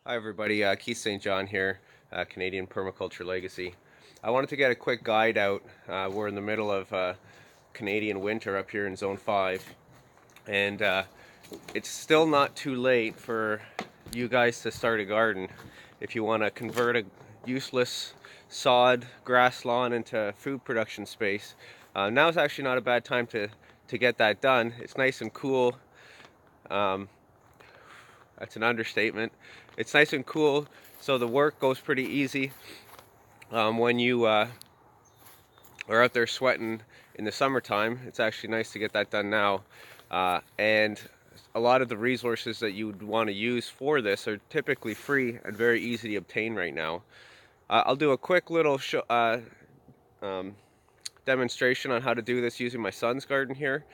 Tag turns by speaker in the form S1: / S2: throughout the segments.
S1: Hi everybody, Keith St. John here, Canadian Permaculture Legacy. I wanted to get a quick guide out. We're in the middle of Canadian winter up here in Zone 5, and it's still not too late for you guys to start a garden. If you want to convert a useless sod grass lawn into food production space, now is actually not a bad time to get that done. It's nice and cool. That's an understatement. It's nice and cool, so the work goes pretty easy. When you are out there sweating in the summertime, it's actually nice to get that done now. And a lot of the resources that you would want to use for this are typically free and very easy to obtain right now. I'll do a quick little demonstration on how to do this using my son's garden here.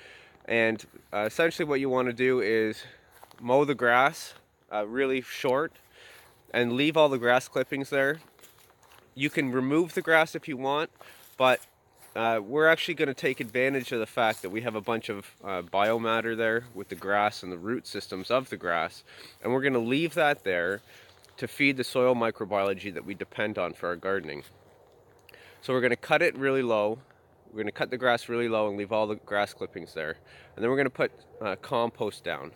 S1: And essentially what you want to do is mow the grass really short and leave all the grass clippings there. You can remove the grass if you want, but we're actually going to take advantage of the fact that we have a bunch of biomatter there with the grass and the root systems of the grass, and we're going to leave that there to feed the soil microbiology that we depend on for our gardening. So we're going to cut it really low. We're going to cut the grass really low and leave all the grass clippings there, and then we're going to put compost down.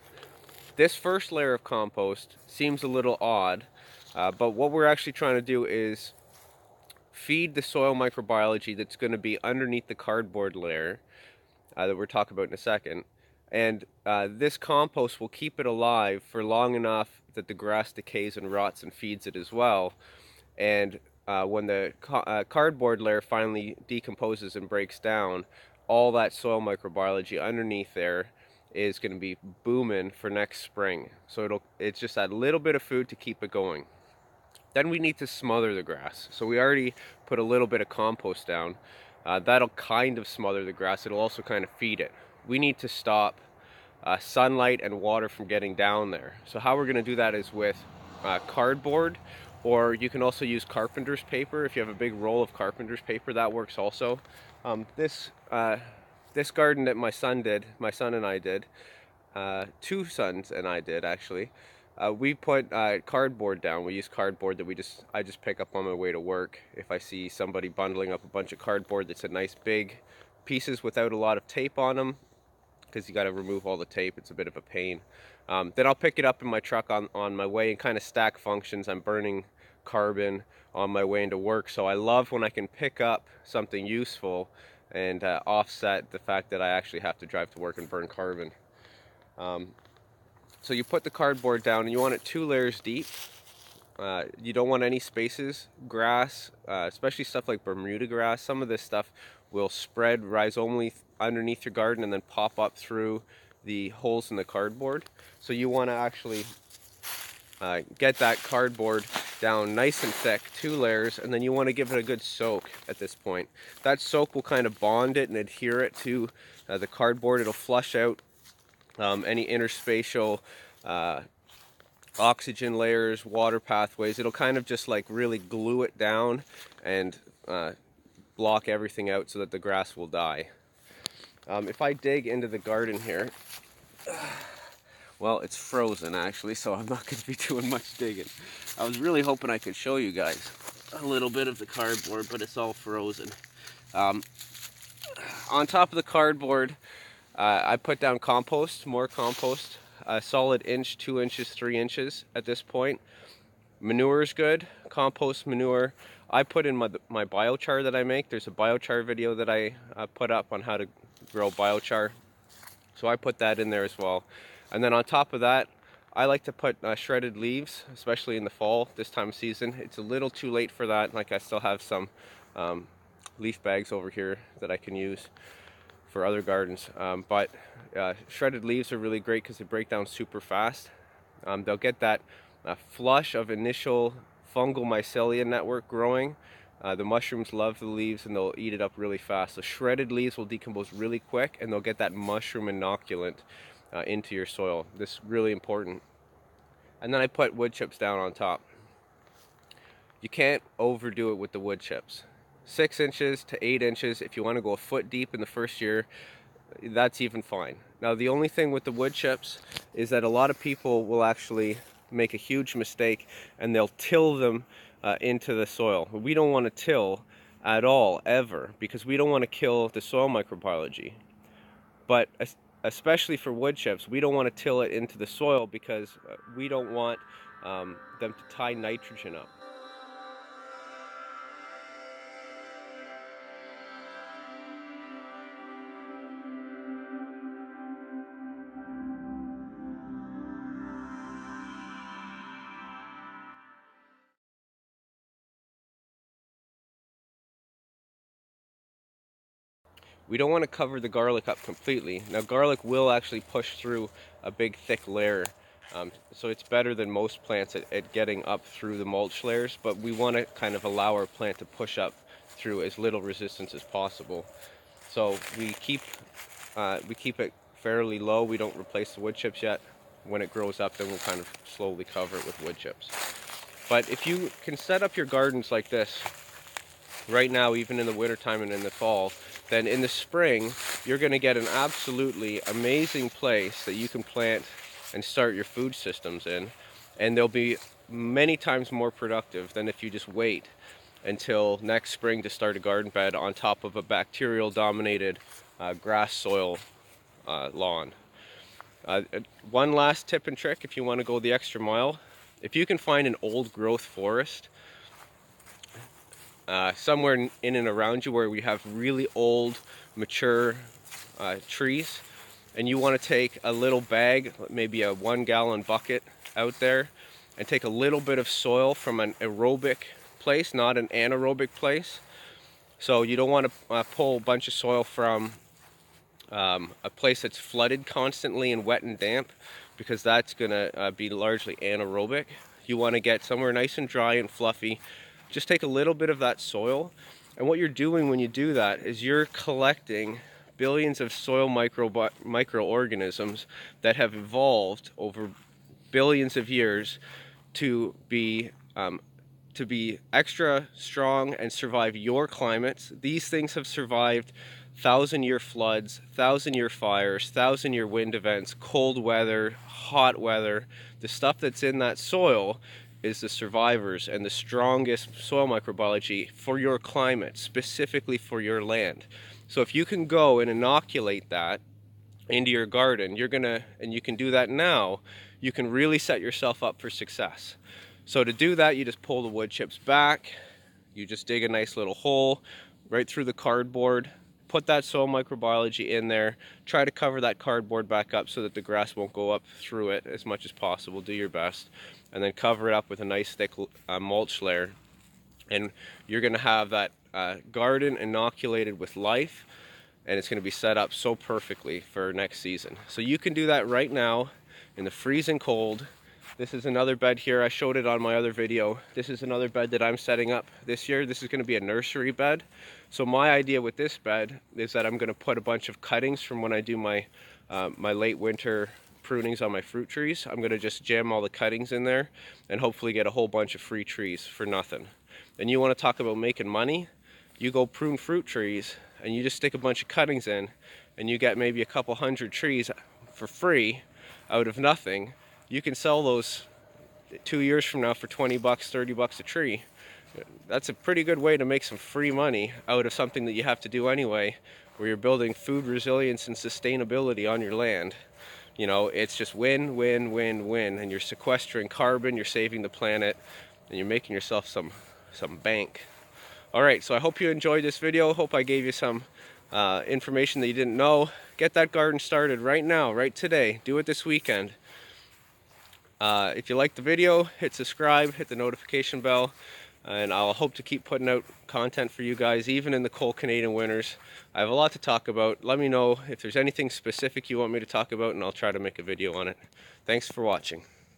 S1: This first layer of compost seems a little odd, but what we're actually trying to do is feed the soil microbiology that's going to be underneath the cardboard layer that we're talking about in a second. And this compost will keep it alive for long enough that the grass decays and rots and feeds it as well. And when the cardboard layer finally decomposes and breaks down, all that soil microbiology underneath there is going to be booming for next spring. So it's just that little bit of food to keep it going. Then we need to smother the grass. So we already put a little bit of compost down. That'll kind of smother the grass. It'll also kind of feed it. We need to stop sunlight and water from getting down there. So how we're going to do that is with cardboard, or you can also use carpenter's paper. If you have a big roll of carpenter's paper, that works also. This garden that my son and I did, two sons and I did actually, we put cardboard down. We use cardboard that I just pick up on my way to work. If I see somebody bundling up a bunch of cardboard that's a nice big pieces without a lot of tape on them, because you got to remove all the tape, it's a bit of a pain. Then I'll pick it up in my truck on my way and kind of stack functions. I'm burning carbon on my way into work, so I love when I can pick up something useful and offset the fact that I actually have to drive to work and burn carbon. So you put the cardboard down and you want it 2 layers deep. You don't want any spaces. Grass, especially stuff like Bermuda grass, some of this stuff will spread rhizomally underneath your garden and then pop up through the holes in the cardboard. So you want to actually get that cardboard down nice and thick, 2 layers, and then you want to give it a good soak at this point. That soak will kind of bond it and adhere it to the cardboard. It'll flush out any interspatial oxygen layers, water pathways. It'll kind of just like really glue it down and block everything out so that the grass will die. If I dig into the garden here, well, it's frozen actually, so I'm not going to be doing much digging. I was really hoping I could show you guys a little bit of the cardboard, but it's all frozen. On top of the cardboard, I put down compost, more compost, a solid inch, 2 inches, 3 inches at this point. Manure is good, compost manure. I put in my biochar that I make. There's a biochar video that I put up on how to grow biochar. So I put that in there as well. And then on top of that, I like to put shredded leaves, especially in the fall, this time of season. It's a little too late for that. Like, I still have some leaf bags over here that I can use for other gardens. But shredded leaves are really great because they break down super fast. They'll get that flush of initial fungal mycelia network growing. The mushrooms love the leaves and they'll eat it up really fast. So shredded leaves will decompose really quick and they'll get that mushroom inoculant into your soil. This is really important. And then I put wood chips down on top. You can't overdo it with the wood chips. 6 inches to 8 inches. If you want to go a foot deep in the first year, that's even fine. Now the only thing with the wood chips is that a lot of people will actually make a huge mistake and they'll till them into the soil. We don't want to till at all, ever, because we don't want to kill the soil microbiology. But especially for wood chips, we don't want to till it into the soil because we don't want them to tie nitrogen up. We don't want to cover the garlic up completely. Now, garlic will actually push through a big thick layer, so it's better than most plants at getting up through the mulch layers, but we want to kind of allow our plant to push up through as little resistance as possible. So we keep it fairly low. We don't replace the wood chips yet. When it grows up, then we'll kind of slowly cover it with wood chips. But if you can set up your gardens like this right now, even in the wintertime and in the fall, then in the spring, you're going to get an absolutely amazing place that you can plant and start your food systems in. And they'll be many times more productive than if you just wait until next spring to start a garden bed on top of a bacterial-dominated grass soil lawn. One last tip and trick if you want to go the extra mile. If you can find an old growth forest somewhere in and around you where we have really old, mature trees, and you want to take a little bag, maybe a 1-gallon bucket out there, and take a little bit of soil from an aerobic place, not an anaerobic place. So you don't want to pull a bunch of soil from a place that's flooded constantly and wet and damp, because that's going to be largely anaerobic. You want to get somewhere nice and dry and fluffy. Just take a little bit of that soil, and what you're doing when you do that is you're collecting billions of soil microorganisms that have evolved over billions of years to be extra strong and survive your climates. These things have survived 1,000-year floods, 1,000-year fires, 1,000-year wind events, cold weather, hot weather. The stuff that's in that soil is the survivors and the strongest soil microbiology for your climate, specifically for your land. So if you can go and inoculate that into your garden, and you can do that now, you can really set yourself up for success. So to do that, you just pull the wood chips back, you just dig a nice little hole right through the cardboard, put that soil microbiology in there, try to cover that cardboard back up so that the grass won't go up through it as much as possible, do your best, and then cover it up with a nice thick mulch layer. And you're going to have that garden inoculated with life, and it's going to be set up so perfectly for next season. So you can do that right now in the freezing cold. This is another bed here. I showed it on my other video. This is another bed that I'm setting up this year. This is going to be a nursery bed. So my idea with this bed is that I'm going to put a bunch of cuttings from when I do my my late winter prunings on my fruit trees. I'm going to just jam all the cuttings in there and hopefully get a whole bunch of free trees for nothing. And you want to talk about making money? You go prune fruit trees and you just stick a bunch of cuttings in and you get maybe a couple hundred trees for free out of nothing. You can sell those 2 years from now for 20 bucks, 30 bucks a tree. That's a pretty good way to make some free money out of something that you have to do anyway, where you're building food resilience and sustainability on your land. You know, it's just win, win, win, win, and you're sequestering carbon, you're saving the planet, and you're making yourself some bank. Alright, so I hope you enjoyed this video. Hope I gave you some information that you didn't know. Get that garden started right now, right today. Do it this weekend. If you like the video, hit subscribe, hit the notification bell, and I'll hope to keep putting out content for you guys, even in the cold Canadian winters. I have a lot to talk about. Let me know if there's anything specific you want me to talk about, and I'll try to make a video on it. Thanks for watching.